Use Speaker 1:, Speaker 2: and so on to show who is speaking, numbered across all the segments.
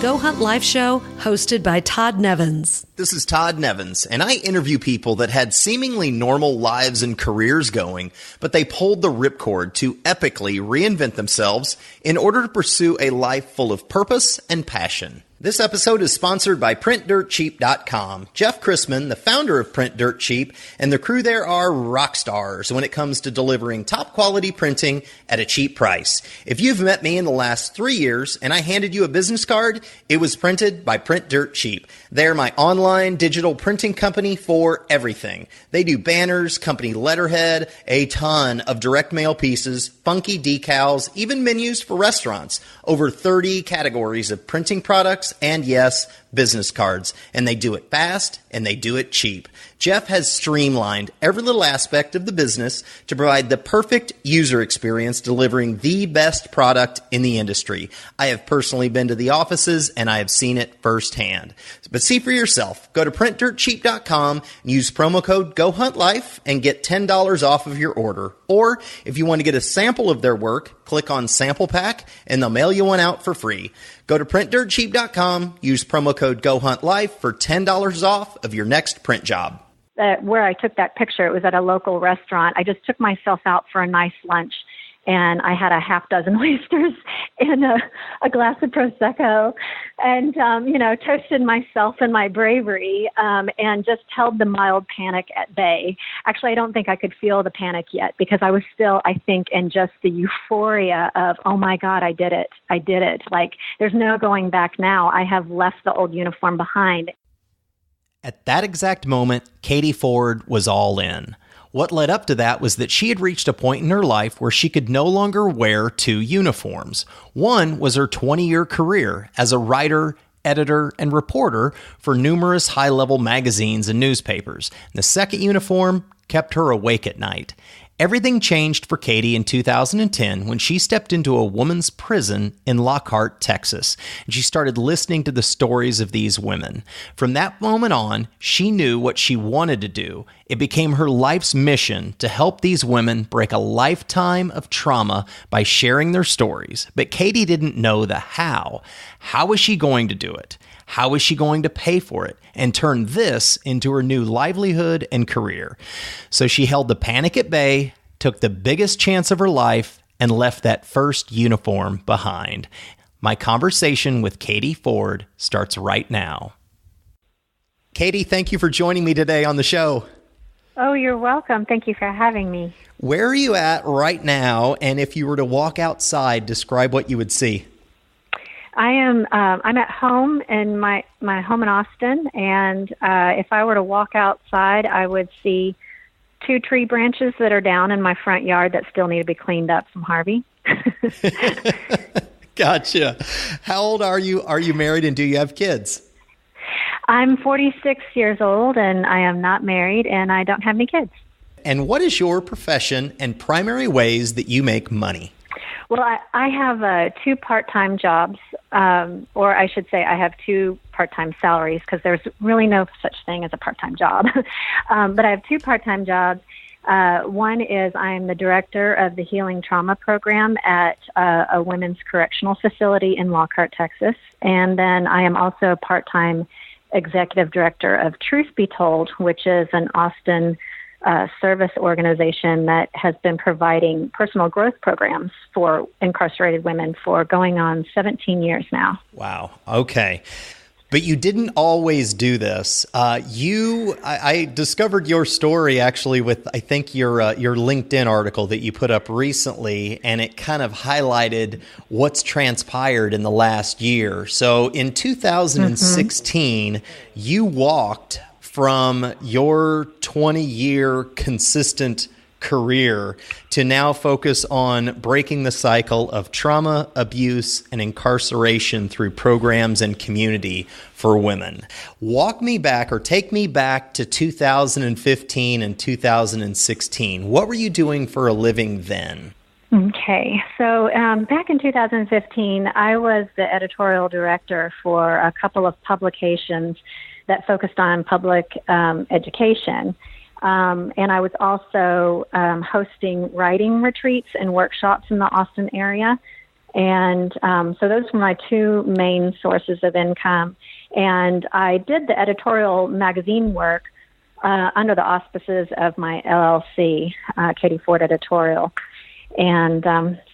Speaker 1: Go Hunt Life show hosted by Todd Nevins.
Speaker 2: This is Todd Nevins, and I interview people that had seemingly normal lives and careers going, but they pulled the ripcord to epically reinvent themselves in order to pursue a life full of purpose and passion. This episode is sponsored by PrintDirtCheap.com. Jeff Chrisman, the founder of Print Dirt Cheap, and the crew there are rock stars when it comes to delivering top quality printing at a cheap price. If you've met me in the last 3 years and I handed you a business card, it was printed by Print Dirt Cheap. They're my online digital printing company for everything. They do banners, company letterhead, a ton of direct mail pieces, funky decals, even menus for restaurants, over 30 categories of printing products, and yes, business cards. And they do it fast and they do it cheap. Jeff has streamlined every little aspect of the business to provide the perfect user experience, delivering the best product in the industry. I have personally been to the offices and I have seen it firsthand. But see for yourself. Go to PrintDirtCheap.com and use promo code GoHuntLife and get $10 off of your order. Or if you want to get a sample of their work, click on Sample Pack and they'll mail you one out for free. Go to PrintDirtCheap.com, use promo code GoHuntLife for $10 off of your next print job.
Speaker 3: Where I took that picture, it was at a local restaurant. I just took myself out for a nice lunch, and I had a half dozen oysters and a glass of Prosecco, and, toasted myself and my bravery, and just held the mild panic at bay. Actually, I don't think I could feel the panic yet because I was still, I think, in just the euphoria of, oh my God, I did it. I did it. Like, there's no going back now. I have left the old uniform behind.
Speaker 2: At that exact moment, Katie Ford was all in. What led up to that was that she had reached a point in her life where she could no longer wear two uniforms. One was her 20-year career as a writer, editor, and reporter for numerous high-level magazines and newspapers. And the second uniform kept her awake at night. Everything changed for Katie in 2010 when she stepped into a woman's prison in Lockhart, Texas, and she started listening to the stories of these women. From that moment on, she knew what she wanted to do. It became her life's mission to help these women break a lifetime of trauma by sharing their stories. But Katie didn't know the how. How was she going to do it? How was she going to pay for it and turn this into her new livelihood and career? So she held the panic at bay, took the biggest chance of her life, and left that first uniform behind. My conversation with Katie Ford starts right now. Katie, thank you for joining me today on the show.
Speaker 3: Oh, you're welcome. Thank you for having me.
Speaker 2: Where are you at right now? And if you were to walk outside, describe what you would see.
Speaker 3: I'm at home in my home in Austin, and if I were to walk outside, I would see 2 tree branches that are down in my front yard that still need to be cleaned up from Harvey.
Speaker 2: Gotcha. How old are you? Are you married, and do you have kids?
Speaker 3: I'm 46 years old, and I am not married, and I don't have any kids.
Speaker 2: And what is your profession and primary ways that you make money?
Speaker 3: Well, I have 2 part-time jobs, or I should say I have 2 part-time salaries because there's really no such thing as a part-time job. But I have 2 part-time jobs. One is I'm the director of the Healing Trauma Program at a women's correctional facility in Lockhart, Texas. And then I am also part-time executive director of Truth Be Told, which is an Austin service organization that has been providing personal growth programs for incarcerated women for going on 17 years now.
Speaker 2: Wow. Okay. But you didn't always do this. I discovered your story actually with, I think, your LinkedIn article that you put up recently, and it kind of highlighted what's transpired in the last year. So in 2016, you walked from your 20-year consistent career to now focus on breaking the cycle of trauma, abuse, and incarceration through programs and community for women. Walk me back or take me back to 2015 and 2016. What were you doing for a living then?
Speaker 3: Okay, so back in 2015, I was the editorial director for a couple of publications that focused on public education. And I was also hosting writing retreats and workshops in the Austin area. And so those were my two main sources of income. And I did the editorial magazine work under the auspices of my LLC, Katie Ford Editorial. And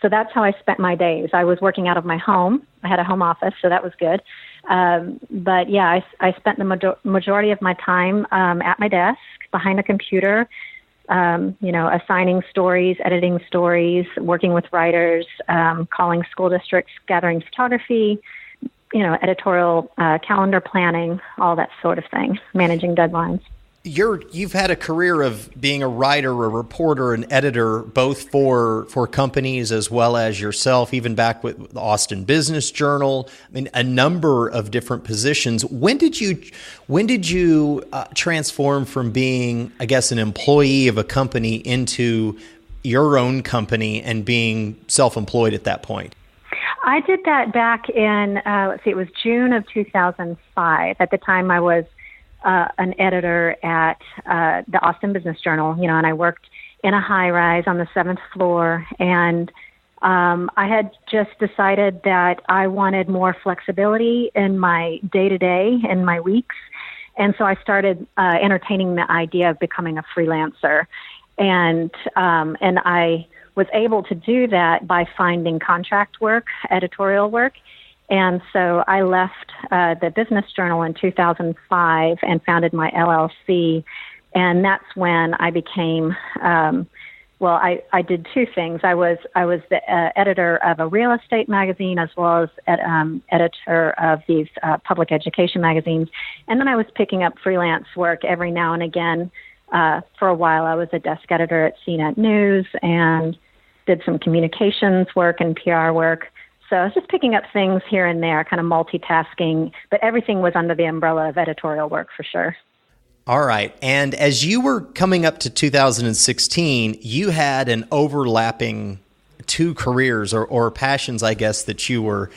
Speaker 3: so that's how I spent my days. I was working out of my home. I had a home office, so that was good. But yeah, I spent the majority of my time at my desk, behind a computer, assigning stories, editing stories, working with writers, calling school districts, gathering photography, editorial calendar planning, all that sort of thing, managing deadlines.
Speaker 2: You've had a career of being a writer, a reporter, an editor, both for companies as well as yourself, even back with the Austin Business Journal. I mean, a number of different positions. When did you transform from being, I guess, an employee of a company into your own company and being self-employed at that point?
Speaker 3: I did that back in, it was June of 2005. At the time, I was an editor at the Austin Business Journal, and I worked in a high-rise on the 7th floor. And I had just decided that I wanted more flexibility in my day-to-day, in my weeks. And so I started entertaining the idea of becoming a freelancer. And I was able to do that by finding contract work, editorial work. And so I left the Business Journal in 2005 and founded my LLC. And that's when I became, I did two things. I was the editor of a real estate magazine as well as editor of these public education magazines. And then I was picking up freelance work every now and again. For a while, I was a desk editor at CNET News and did some communications work and PR work. So I was just picking up things here and there, kind of multitasking, but everything was under the umbrella of editorial work for sure.
Speaker 2: All right. And as you were coming up to 2016, you had an overlapping two careers or passions, I guess, that you were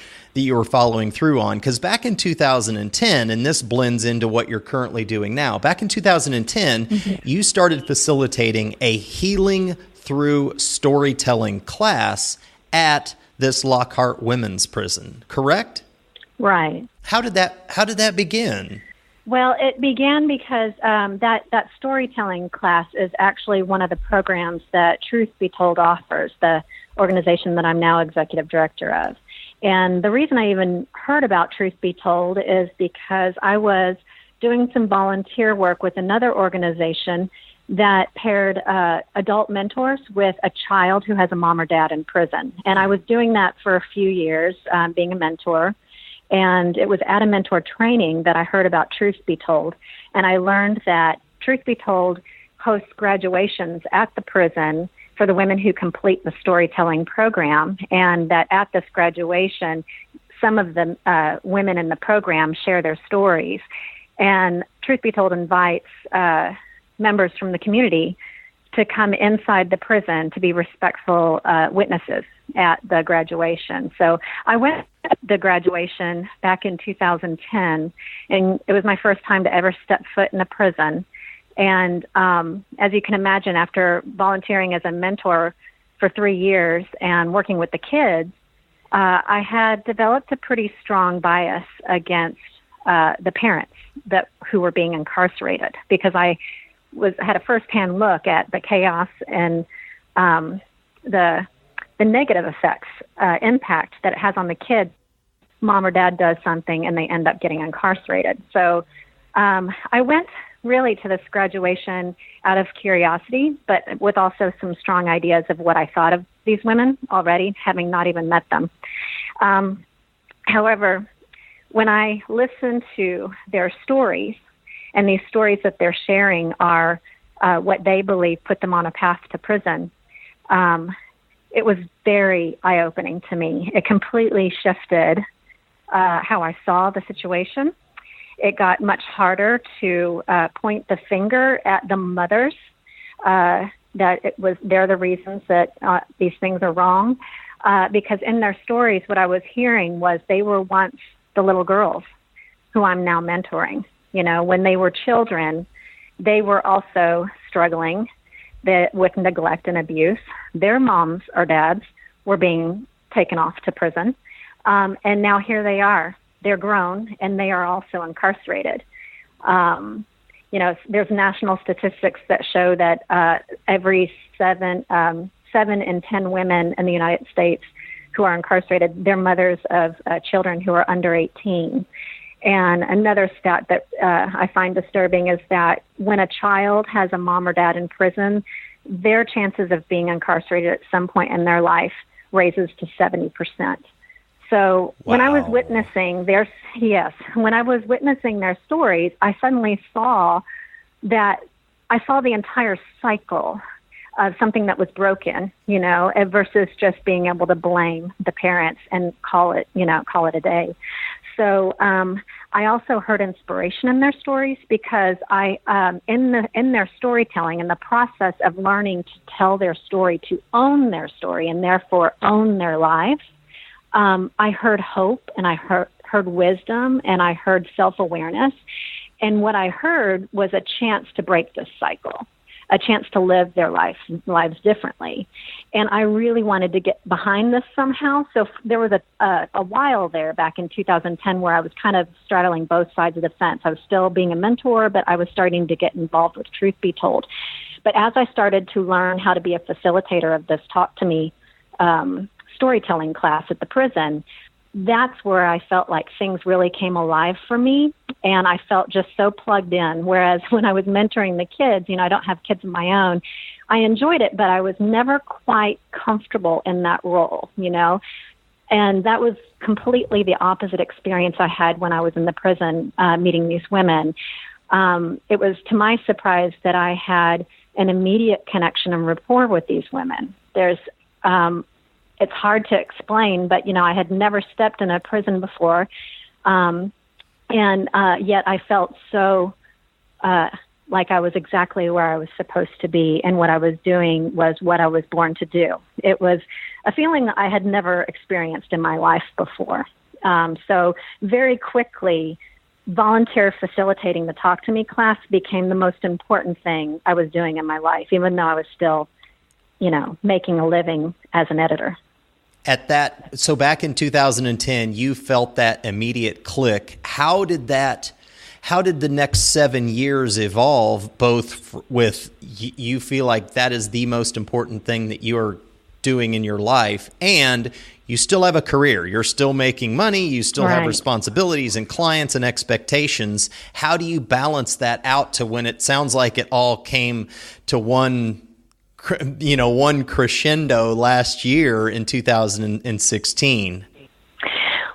Speaker 2: following through on. Because back in 2010, and this blends into what you're currently doing now, back in 2010, you started facilitating a healing through storytelling class at this Lockhart women's prison, correct?
Speaker 3: Right.
Speaker 2: How did that begin?
Speaker 3: Well, it began because that storytelling class is actually one of the programs that Truth Be Told offers, the organization that I'm now executive director of. And the reason I even heard about Truth Be Told is because I was doing some volunteer work with another organization that paired adult mentors with a child who has a mom or dad in prison. And I was doing that for a few years, being a mentor. And it was at a mentor training that I heard about Truth Be Told. And I learned that Truth Be Told hosts graduations at the prison for the women who complete the storytelling program. And that at this graduation, some of the women in the program share their stories. And Truth Be Told invites members from the community to come inside the prison to be respectful witnesses at the graduation. So I went to the graduation back in 2010, and it was my first time to ever step foot in a prison. And as you can imagine, after volunteering as a mentor for 3 years and working with the kids, I had developed a pretty strong bias against the parents who were being incarcerated, because I had a firsthand look at the chaos and the negative effects, impact that it has on the kids. Mom or dad does something and they end up getting incarcerated. So I went really to this graduation out of curiosity, but with also some strong ideas of what I thought of these women already, having not even met them. However, when I listened to their stories, and these stories that they're sharing are what they believe put them on a path to prison, it was very eye-opening to me. It completely shifted how I saw the situation. It got much harder to point the finger at the mothers, that they're the reasons that these things are wrong, because in their stories, what I was hearing was they were once the little girls who I'm now mentoring. When they were children, they were also struggling with neglect and abuse. Their moms or dads were being taken off to prison. And now here they are. They're grown, and they are also incarcerated. There's national statistics that show that every 7 in 10 women in the United States who are incarcerated, they're mothers of children who are under 18. And another stat that I find disturbing is that when a child has a mom or dad in prison, their chances of being incarcerated at some point in their life raises to 70%. So when I was witnessing their stories, I suddenly saw that I saw the entire cycle of something that was broken, versus just being able to blame the parents and call it a day. So I also heard inspiration in their stories because in their storytelling, in the process of learning to tell their story, to own their story, and therefore own their lives, I heard hope, and I heard wisdom, and I heard self-awareness. And what I heard was a chance to break this cycle, a chance to live their lives differently. And I really wanted to get behind this somehow. So there was a while there back in 2010 where I was kind of straddling both sides of the fence. I was still being a mentor, but I was starting to get involved with Truth Be Told. But as I started to learn how to be a facilitator of this Talk to Me storytelling class at the prison, that's where I felt like things really came alive for me, and I felt just so plugged in. Whereas when I was mentoring the kids, I don't have kids of my own, I enjoyed it, but I was never quite comfortable in that role, and that was completely the opposite experience I had when I was in the prison meeting these women. It was to my surprise that I had an immediate connection and rapport with these women. It's hard to explain, but, I had never stepped in a prison before. And yet I felt so like I was exactly where I was supposed to be, and what I was doing was what I was born to do. It was a feeling that I had never experienced in my life before. So very quickly, volunteer facilitating the Talk to Me class became the most important thing I was doing in my life, even though I was still, making a living as an editor.
Speaker 2: So back in 2010, you felt that immediate click. How did the next 7 years evolve, both with you feel like that is the most important thing that you are doing in your life, and you still have a career, you're still making money, you still have responsibilities and clients and expectations. How do you balance that out to when it sounds like it all came to one crescendo last year in 2016?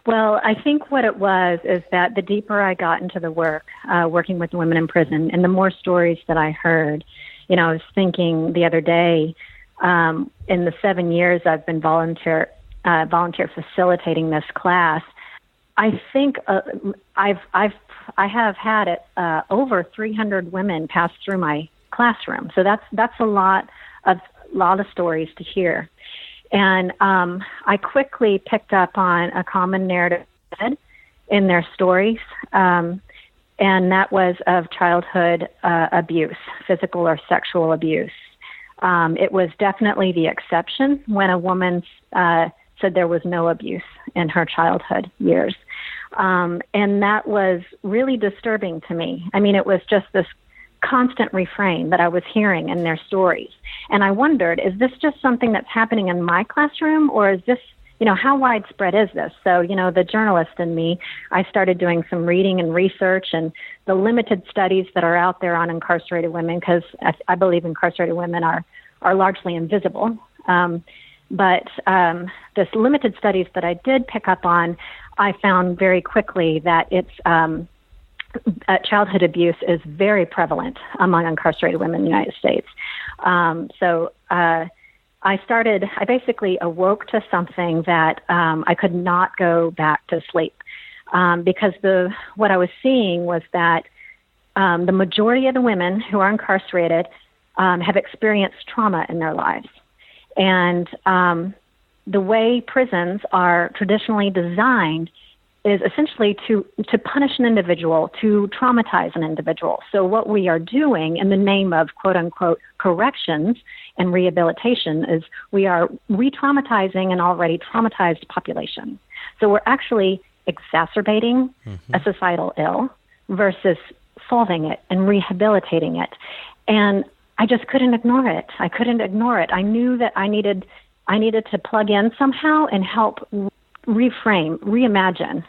Speaker 3: Well, I think what it was is that the deeper I got into the work, working with women in prison, and the more stories that I heard, I was thinking the other day, in the 7 years I've been volunteer facilitating this class, I think I have had over 300 women pass through my classroom. So that's a lot of stories to hear. And I quickly picked up on a common narrative in their stories, and that was of childhood abuse, physical or sexual abuse. It was definitely the exception when a woman said there was no abuse in her childhood years. And that was really disturbing to me. I mean, it was just this constant refrain that I was hearing in their stories. And I wondered, is this just something that's happening in my classroom, or is this, how widespread is this? So, the journalist in me, I started doing some reading and research, and the limited studies that are out there on incarcerated women, because I believe incarcerated women are largely invisible. But this limited studies that I did pick up on, I found very quickly that it's childhood abuse is very prevalent among incarcerated women in the United States. So I basically awoke to something that I could not go back to sleep, because what I was seeing was that the majority of the women who are incarcerated have experienced trauma in their lives. And the way prisons are traditionally designed, is essentially to punish an individual, to traumatize an individual. So what we are doing in the name of quote unquote corrections and rehabilitation is we are re-traumatizing an already traumatized population. So we're actually exacerbating a societal ill versus solving it and rehabilitating it. And I just couldn't ignore it. I couldn't ignore it. I knew that I needed to plug in somehow and help reframe, reimagine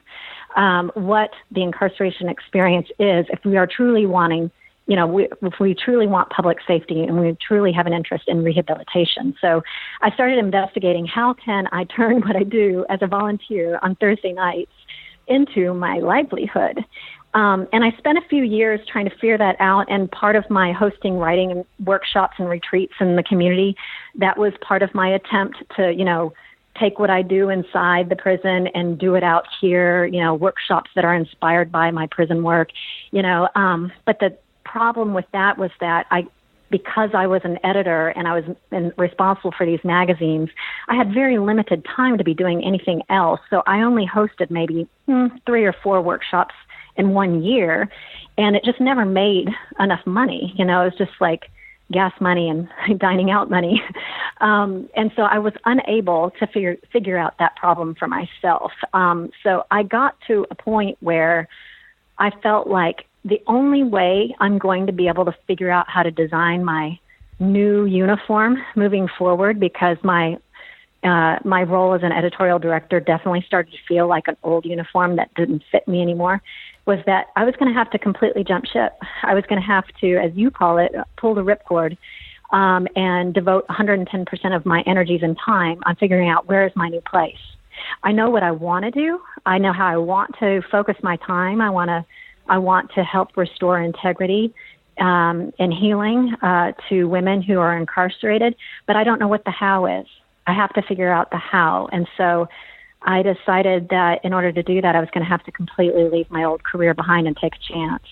Speaker 3: what the incarceration experience is if we are truly wanting, if we truly want public safety and we truly have an interest in rehabilitation. So I started investigating how can I turn what I do as a volunteer on Thursday nights into my livelihood. And I spent a few years trying to figure that out. And part of my hosting, writing, and workshops and retreats in the community, that was part of my attempt to, take what I do inside the prison and do it out here, workshops that are inspired by my prison work, but the problem with that was that because I was an editor and I was responsible for these magazines, I had very limited time to be doing anything else. So I only hosted maybe 3 or 4 workshops in 1 year, and it just never made enough money. It was just like gas money and dining out money. And so I was unable to figure out that problem for myself. So I got to a point where I felt like the only way I'm going to be able to figure out how to design my new uniform moving forward, because my role as an editorial director definitely started to feel like an old uniform that didn't fit me anymore, was that I was going to have to completely jump ship. I was going to have to, as you call it, pull the ripcord and devote 110% of my energies and time on figuring out where is my new place. I know what I want to do. I know how I want to focus my time. I want to help restore integrity and healing to women who are incarcerated, but I don't know what the how is. I have to figure out the how. And so I decided that in order to do that, I was going to have to completely leave my old career behind and take a chance.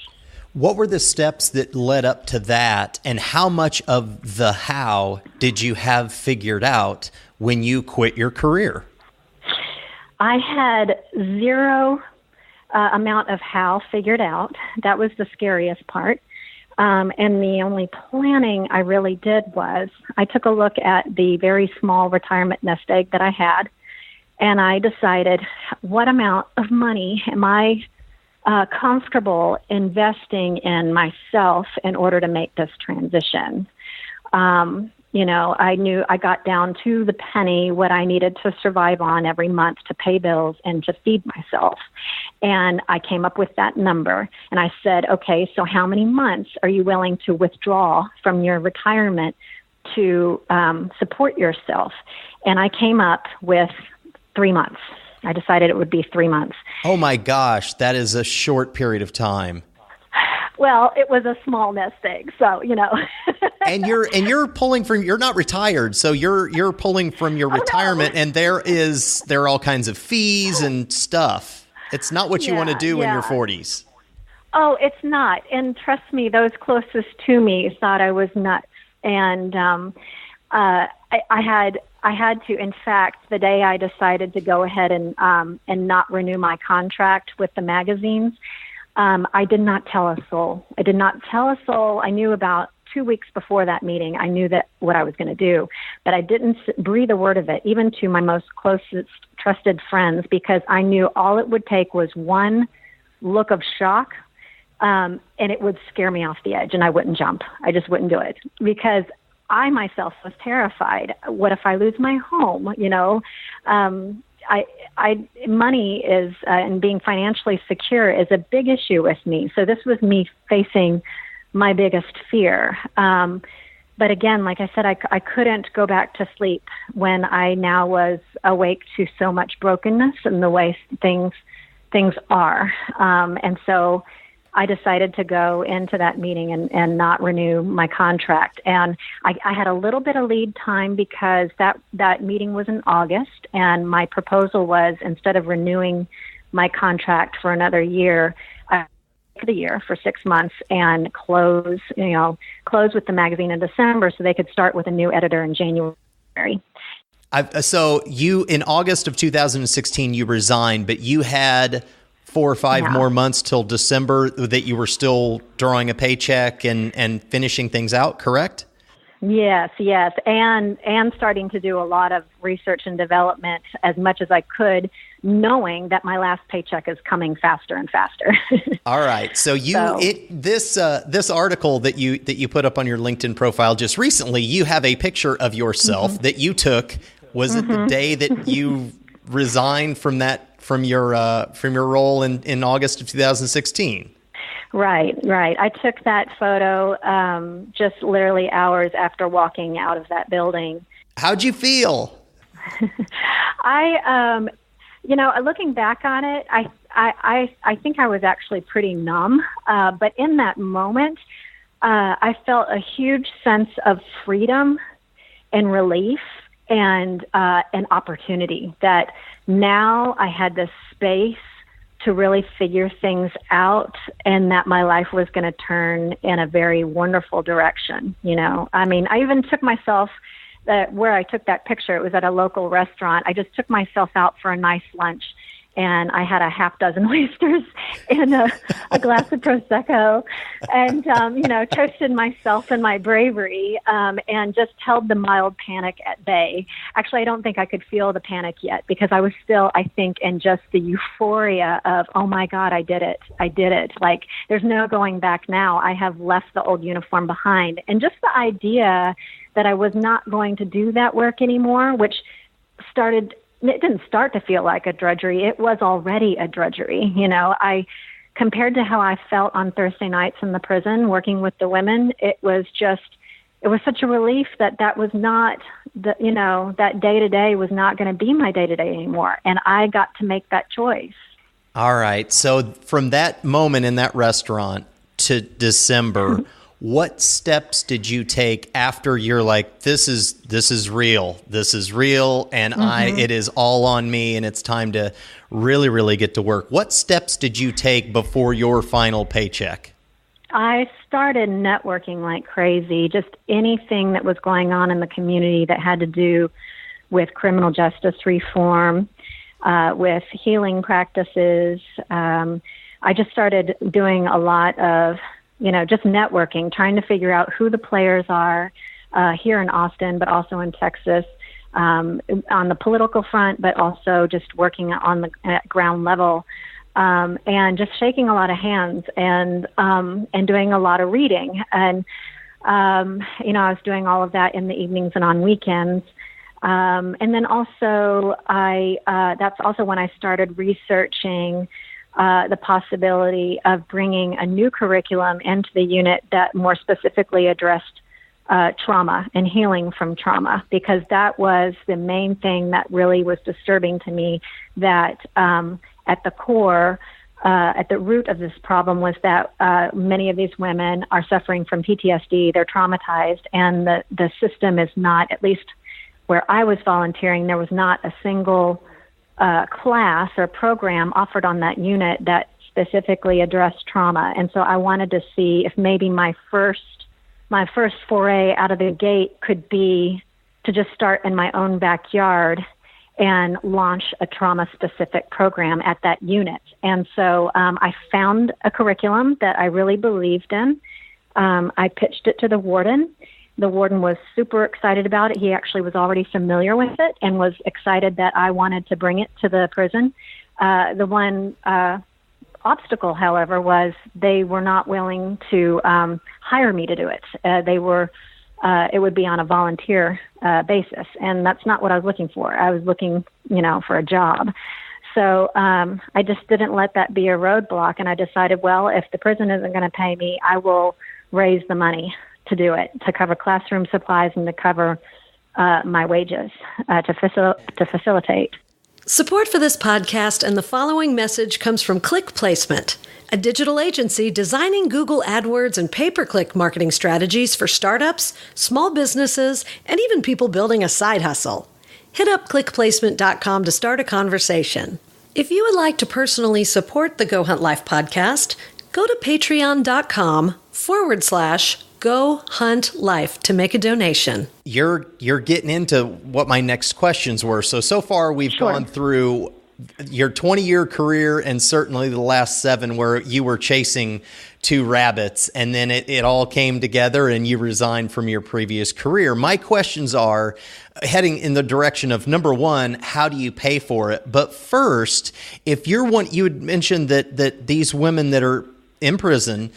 Speaker 2: What were the steps that led up to that, and how much of the how did you have figured out when you quit your career?
Speaker 3: I had zero amount of how figured out. That was the scariest part. And the only planning I really did was I took a look at the very small retirement nest egg that I had, and I decided what amount of money am I comfortable investing in myself in order to make this transition. I knew I got down to the penny what I needed to survive on every month to pay bills and to feed myself. And I came up with that number. And I said, okay, so how many months are you willing to withdraw from your retirement to support yourself? And I came up with 3 months. I decided it would be 3 months.
Speaker 2: Oh my gosh, that is a short period of time.
Speaker 3: Well, it was a small nest egg, so
Speaker 2: And you're pulling from, you're not retired, so you're pulling from your retirement, no. And there are all kinds of fees and stuff. It's not what you want to do in your 40s.
Speaker 3: Oh, it's not. And trust me, those closest to me thought I was nuts. And I had to, in fact, the day I decided to go ahead and not renew my contract with the magazines, I did not tell a soul. I knew about 2 weeks before that meeting, I knew that what I was going to do, but I didn't breathe a word of it, even to my most closest trusted friends, because I knew all it would take was one look of shock, and it would scare me off the edge, and I wouldn't jump. I just wouldn't do it, because I myself was terrified. What if I lose my home? Money is, and being financially secure is a big issue with me. So this was me facing my biggest fear. But again, like I said, I couldn't go back to sleep when I now was awake to so much brokenness and the way things are. And so I decided to go into that meeting and not renew my contract. And I had a little bit of lead time because that meeting was in August, and my proposal was, instead of renewing my contract for another year, for the year for 6 months and close with the magazine in December so they could start with a new editor in January.
Speaker 2: So you, in August of 2016, you resigned, but you had 4 or 5 more months till December that you were still drawing a paycheck and finishing things out, correct?
Speaker 3: Yes. And starting to do a lot of research and development as much as I could, knowing that my last paycheck is coming faster and faster.
Speaker 2: All right. So this article that you put up on your LinkedIn profile just recently, you have a picture of yourself that you took. Was it the day that you resigned from your role in August of 2016?
Speaker 3: Right. I took that photo just literally hours after walking out of that building.
Speaker 2: How'd you feel?
Speaker 3: Looking back on it, I think I was actually pretty numb. But in that moment, I felt a huge sense of freedom and relief and an opportunity that now I had this space to really figure things out, and that my life was going to turn in a very wonderful direction. I even took myself, where I took that picture, it was at a local restaurant. I just took myself out for a nice lunch, and I had a half dozen oysters and a glass of Prosecco, and, toasted myself and my bravery, and just held the mild panic at bay. Actually, I don't think I could feel the panic yet, because I was still, I think, in just the euphoria of, oh my God, I did it. Like, there's no going back now. I have left the old uniform behind. And just the idea that I was not going to do that work anymore, which it didn't start to feel like a drudgery. It was already a drudgery. I compared to how I felt on Thursday nights in the prison working with the women, it was such a relief that was not that day to day was not going to be my day to day anymore. And I got to make that choice.
Speaker 2: All right. So from that moment in that restaurant to December, what steps did you take after you're like, this is real, and it is all on me, and it's time to really, really get to work? What steps did you take before your final paycheck?
Speaker 3: I started networking like crazy, just anything that was going on in the community that had to do with criminal justice reform, with healing practices. I just started doing a lot of just networking, trying to figure out who the players are here in Austin, but also in Texas, on the political front, but also just working on the ground level, and just shaking a lot of hands and doing a lot of reading. And, I was doing all of that in the evenings and on weekends. And then also that's also when I started researching the possibility of bringing a new curriculum into the unit that more specifically addressed trauma and healing from trauma, because that was the main thing that really was disturbing to me, that at the core, at the root of this problem was that many of these women are suffering from PTSD, they're traumatized, and the system is not, at least where I was volunteering, there was not a single class or program offered on that unit that specifically addressed trauma. And so I wanted to see if maybe my first foray out of the gate could be to just start in my own backyard and launch a trauma-specific program at that unit. And so I found a curriculum that I really believed in. I pitched it to the warden. The warden was super excited about it. He actually was already familiar with it and was excited that I wanted to bring it to the prison. The one obstacle, however, was they were not willing to hire me to do it. It would be on a volunteer basis, and that's not what I was looking for. I was looking, for a job. So I just didn't let that be a roadblock, and I decided, well, if the prison isn't going to pay me, I will raise the money to do it, to cover classroom supplies and to cover my wages to facilitate.
Speaker 1: Support for this podcast and the following message comes from Click Placement, a digital agency designing Google AdWords and pay-per-click marketing strategies for startups, small businesses, and even people building a side hustle. Hit up clickplacement.com to start a conversation. If you would like to personally support the Go Hunt Life podcast, go to patreon.com/Go Go Hunt Life to make a donation.
Speaker 2: You're getting into what my next questions were. So far we've gone through your 20-year career and certainly the last 7 where you were chasing 2 rabbits, and then it all came together and you resigned from your previous career. My questions are heading in the direction of, number 1, how do you pay for it? But first, if you had mentioned that these women that are in prison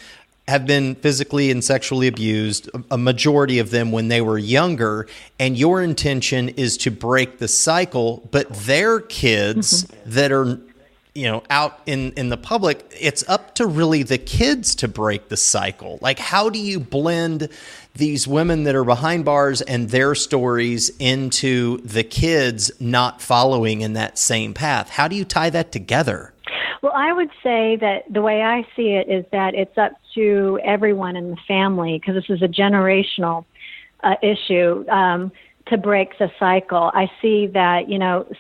Speaker 2: have been physically and sexually abused, a majority of them when they were younger, and your intention is to break the cycle, but their kids that are, out in the public, it's up to really the kids to break the cycle. Like, how do you blend these women that are behind bars and their stories into the kids not following in that same path? How do you tie that together?
Speaker 3: Well, I would say that the way I see it is that it's up to everyone in the family, because this is a generational issue, to break the cycle. I see that,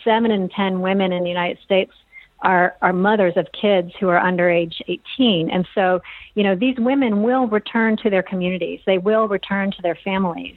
Speaker 3: 7 in 10 women in the United States are mothers of kids who are under age 18. And so, these women will return to their communities. They will return to their families.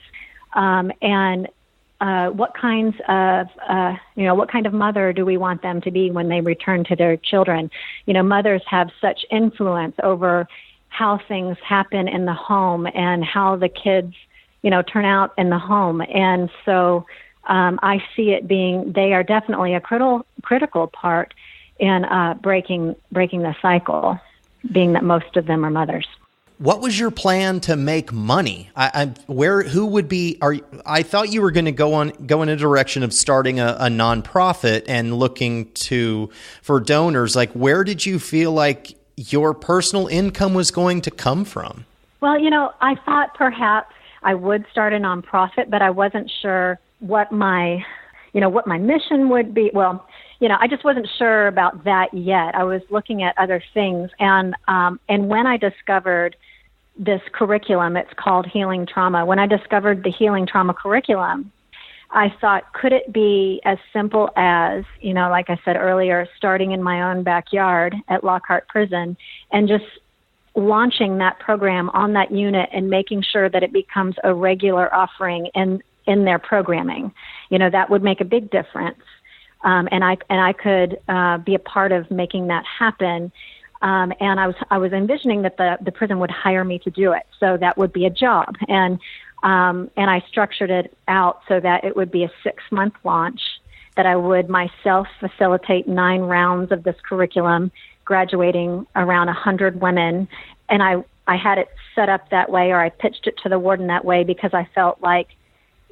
Speaker 3: What kind of mother do we want them to be when they return to their children? Mothers have such influence over how things happen in the home and how the kids, turn out in the home. And so I see it being, they are definitely a critical part in breaking the cycle, being that most of them are mothers.
Speaker 2: What was your plan to make money? I thought you were going to go in a direction of starting a nonprofit and looking for donors. Like, where did you feel like your personal income was going to come from? Well,
Speaker 3: I thought perhaps I would start a nonprofit, but I wasn't sure what my mission would be. Well, I just wasn't sure about that yet. I was looking at other things, and when I discovered this curriculum, it's called Healing Trauma. When I discovered the Healing Trauma curriculum, I thought, could it be as simple as, like I said earlier, starting in my own backyard at Lockhart Prison and just launching that program on that unit and making sure that it becomes a regular offering in their programming. That would make a big difference. And I could be a part of making that happen. And I was envisioning that the prison would hire me to do it, so that would be a job. And I structured it out so that it would be a 6-month launch, that I would myself facilitate 9 rounds of this curriculum, graduating around 100 women. And I had it set up that way, or I pitched it to the warden that way, because I felt like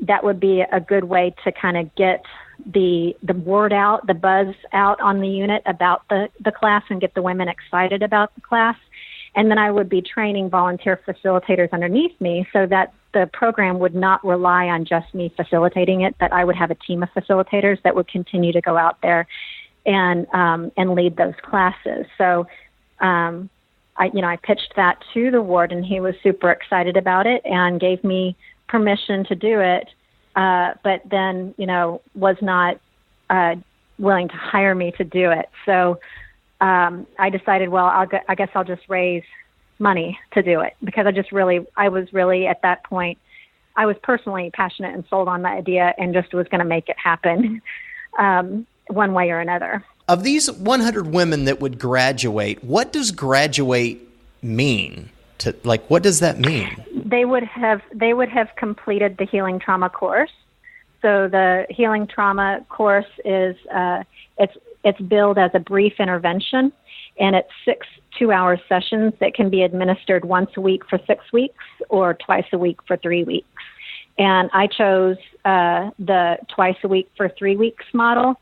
Speaker 3: that would be a good way to kind of get the word out, the buzz out on the unit about the class, and get the women excited about the class. And then I would be training volunteer facilitators underneath me, so that the program would not rely on just me facilitating it, that I would have a team of facilitators that would continue to go out there and lead those classes. So I pitched that to the warden. He was super excited about it and gave me permission to do it. But then, was not willing to hire me to do it. So I decided, well, I guess I'll just raise money to do it, because I was really at that point, I was personally passionate and sold on the idea and just was going to make it happen one way or another.
Speaker 2: Of these 100 women that would graduate, what does graduate mean? What does that mean? They would have
Speaker 3: completed the Healing Trauma course. So the Healing Trauma course is it's billed as a brief intervention, and it's 6 2-hour sessions that can be administered once a week for 6 weeks or twice a week for 3 weeks. And I chose the twice a week for 3 weeks model,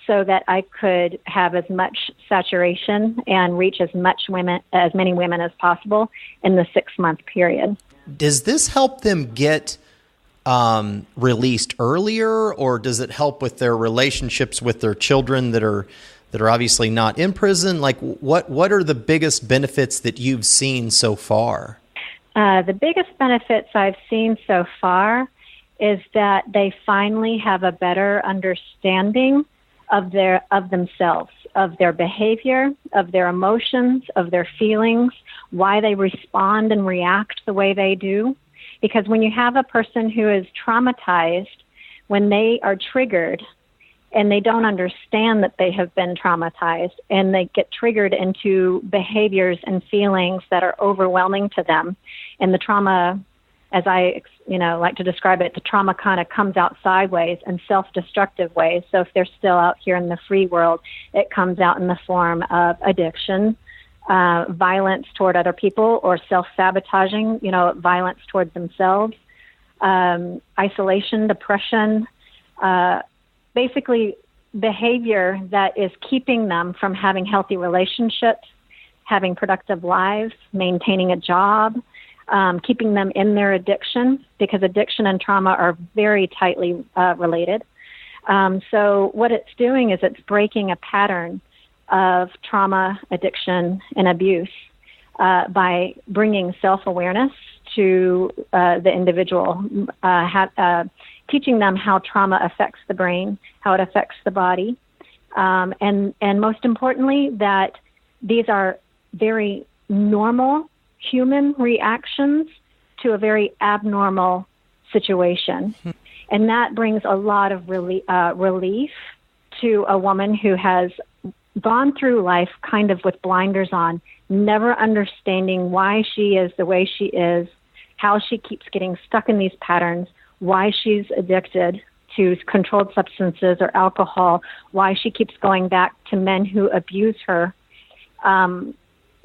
Speaker 3: so that I could have as much saturation and reach as many women as possible in the 6-month period.
Speaker 2: Does this help them get released earlier, or does it help with their relationships with their children that are obviously not in prison? Like, what are the biggest benefits that you've seen so far?
Speaker 3: The biggest benefits I've seen so far is that they finally have a better understanding of themselves, of their behavior, of their emotions, of their feelings, why they respond and react the way they do. Because when you have a person who is traumatized, when they are triggered and they don't understand that they have been traumatized, and they get triggered into behaviors and feelings that are overwhelming to them, and the trauma, as I like to describe it, the trauma kind of comes out sideways in self-destructive ways. So if they're still out here in the free world, it comes out in the form of addiction, violence toward other people, or self-sabotaging, violence towards themselves, isolation, depression, basically behavior that is keeping them from having healthy relationships, having productive lives, maintaining a job, keeping them in their addiction, because addiction and trauma are very tightly related. So what it's doing is it's breaking a pattern of trauma, addiction, and abuse by bringing self-awareness to the individual, teaching them how trauma affects the brain, how it affects the body, and most importantly, that these are very normal human reactions to a very abnormal situation. And that brings a lot of relief to a woman who has gone through life kind of with blinders on, never understanding why she is the way she is, how she keeps getting stuck in these patterns, why she's addicted to controlled substances or alcohol, why she keeps going back to men who abuse her.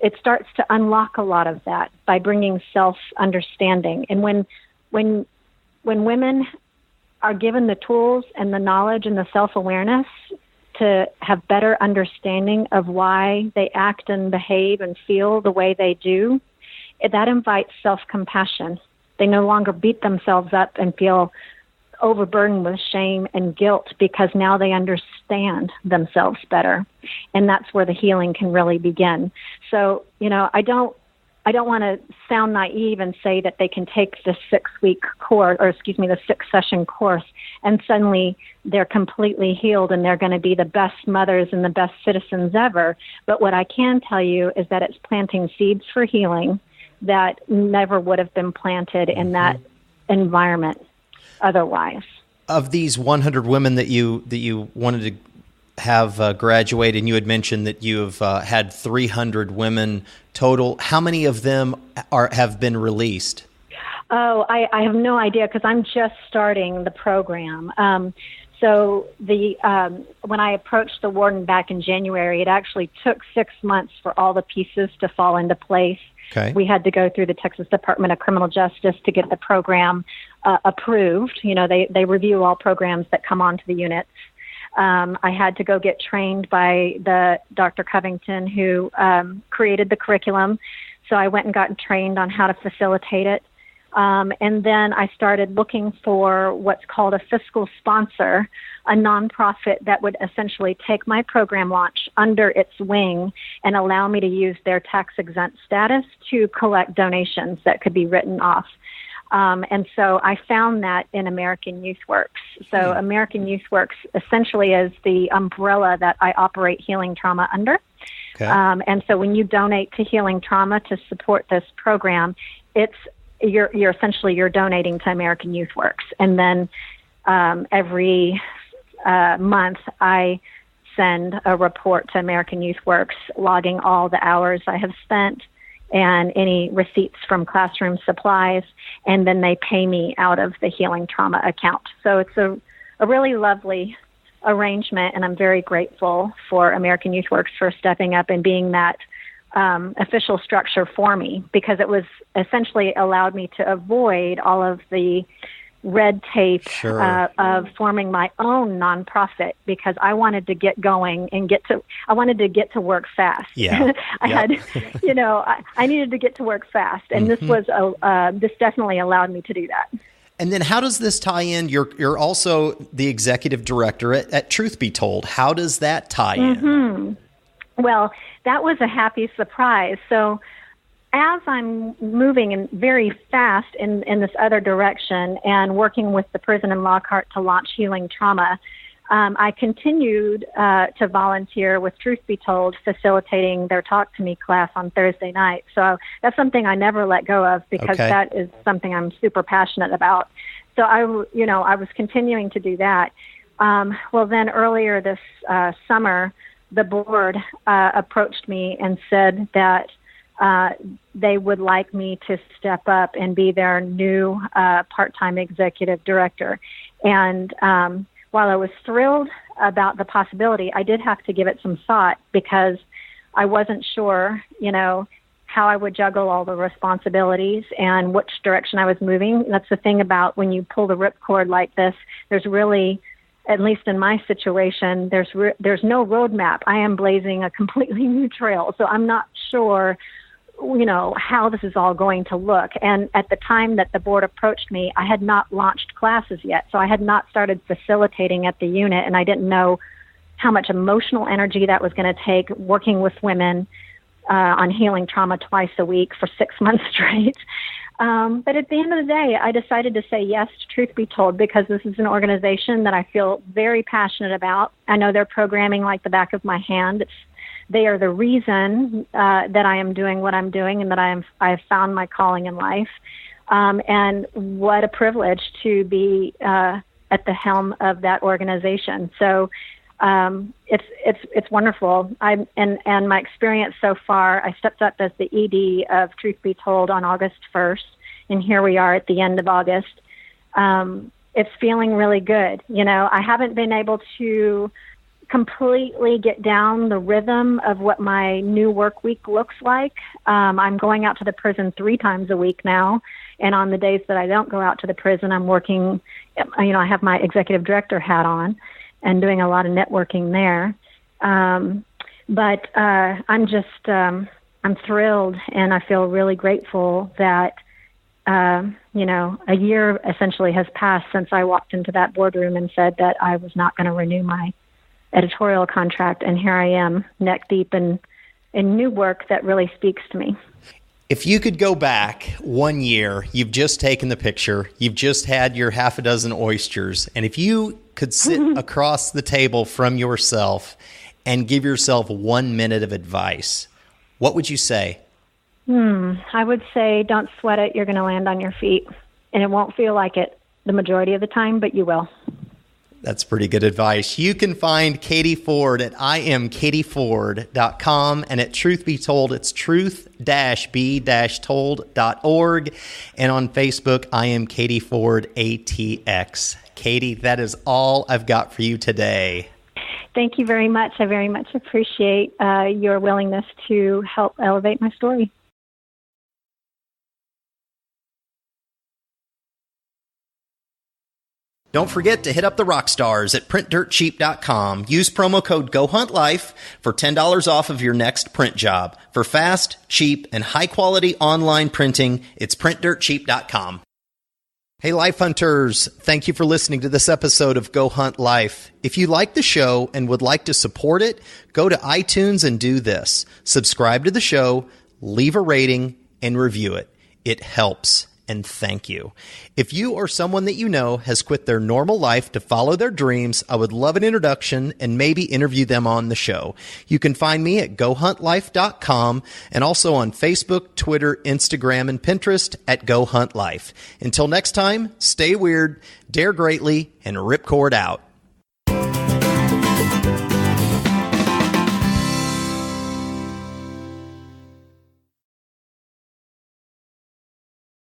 Speaker 3: It starts to unlock a lot of that by bringing self-understanding. And when women are given the tools and the knowledge and the self-awareness to have better understanding of why they act and behave and feel the way they do, that invites self-compassion. They no longer beat themselves up and feel overburdened with shame and guilt, because now they understand themselves better. And that's where the healing can really begin. So, I don't want to sound naive and say that they can take the 6-week course, or the 6-session course, and suddenly they're completely healed and they're going to be the best mothers and the best citizens ever. But what I can tell you is that it's planting seeds for healing that never would have been planted in that environment otherwise.
Speaker 2: Of these 100 women that you wanted to have graduate, and you had mentioned that you have had 300 women total, how many of them have been released?
Speaker 3: Oh, I have no idea, because I'm just starting the program. So when I approached the warden back in January, it actually took 6 months for all the pieces to fall into place.
Speaker 2: Okay.
Speaker 3: We had to go through the Texas Department of Criminal Justice to get the program approved. They review all programs that come onto the units. I had to go get trained by the Dr. Covington, who created the curriculum. So I went and got trained on how to facilitate it. And then I started looking for what's called a fiscal sponsor, a nonprofit that would essentially take my program launch under its wing and allow me to use their tax-exempt status to collect donations that could be written off. And so I found that in American Youth Works. So American Youth Works essentially is the umbrella that I operate Healing Trauma under. Okay. And so when you donate to Healing Trauma to support this program, you're essentially donating to American Youth Works. And then every month I send a report to American Youth Works logging all the hours I have spent and any receipts from classroom supplies, and then they pay me out of the Healing Trauma account. So it's a really lovely arrangement, and I'm very grateful for American Youth Works for stepping up and being that official structure for me, because it was essentially allowed me to avoid all of the red tape of forming my own nonprofit, because I wanted to get going and I wanted to get to work fast.
Speaker 2: Yeah.
Speaker 3: I needed to get to work fast, and this definitely allowed me to do that.
Speaker 2: And then how does this tie in? You're also the executive director at Truth Be Told. How does that tie in?
Speaker 3: Well, that was a happy surprise. So as I'm moving in very fast in this other direction and working with the prison in Lockhart to launch Healing Trauma, I continued to volunteer with Truth Be Told, facilitating their Talk to Me class on Thursday night. So that's something I never let go of because that is something I'm super passionate about. So I was continuing to do that. Well, then earlier this summer, the board approached me and said that they would like me to step up and be their new part-time executive director. And while I was thrilled about the possibility, I did have to give it some thought because I wasn't sure, how I would juggle all the responsibilities and which direction I was moving. That's the thing about when you pull the ripcord like this, there's really, at least in my situation, there's no roadmap. I am blazing a completely new trail. So I'm not sure, how this is all going to look. And at the time that the board approached me, I had not launched classes yet. So I had not started facilitating at the unit, and I didn't know how much emotional energy that was going to take working with women on healing trauma twice a week for 6 months straight. But at the end of the day, I decided to say yes to Truth Be Told because this is an organization that I feel very passionate about. I know their programming like the back of my hand. They are the reason that I am doing what I'm doing and that I have found my calling in life. And what a privilege to be at the helm of that organization. So it's wonderful. And my experience so far, I stepped up as the ED of Truth Be Told on August 1st, and here we are at the end of August. It's feeling really good. I haven't been able to completely get down the rhythm of what my new work week looks like. I'm going out to the prison 3 times a week now, and on the days that I don't go out to the prison, I'm working, I have my executive director hat on and doing a lot of networking there. But I'm just, I'm thrilled, and I feel really grateful that, a year essentially has passed since I walked into that boardroom and said that I was not going to renew my editorial contract, and here I am, neck deep in new work that really speaks to me.
Speaker 2: If you could go back 1 year, you've just taken the picture, you've just had your half a dozen oysters, and if you could sit across the table from yourself and give yourself 1 minute of advice, what would you say?
Speaker 3: I would say don't sweat it. You're going to land on your feet, and it won't feel like it the majority of the time, but you will.
Speaker 2: That's pretty good advice. You can find Katie Ford at iamkatieford.com, and at Truth Be Told, it's truth-be-told.org, and on Facebook, I am Katie Ford ATX. Katie, that is all I've got for you today.
Speaker 3: Thank you very much. I very much appreciate your willingness to help elevate my story.
Speaker 2: Don't forget to hit up the rock stars at printdirtcheap.com. Use promo code GoHuntLife for $10 off of your next print job. For fast, cheap, and high-quality online printing, it's printdirtcheap.com. Hey, Life Hunters. Thank you for listening to this episode of Go Hunt Life. If you like the show and would like to support it, go to iTunes and do this. Subscribe to the show, leave a rating, and review it. It helps. And thank you. If you or someone that you know has quit their normal life to follow their dreams, I would love an introduction and maybe interview them on the show. You can find me at gohuntlife.com and also on Facebook, Twitter, Instagram, and Pinterest at Go Hunt Life. Until next time, stay weird, dare greatly, and ripcord out.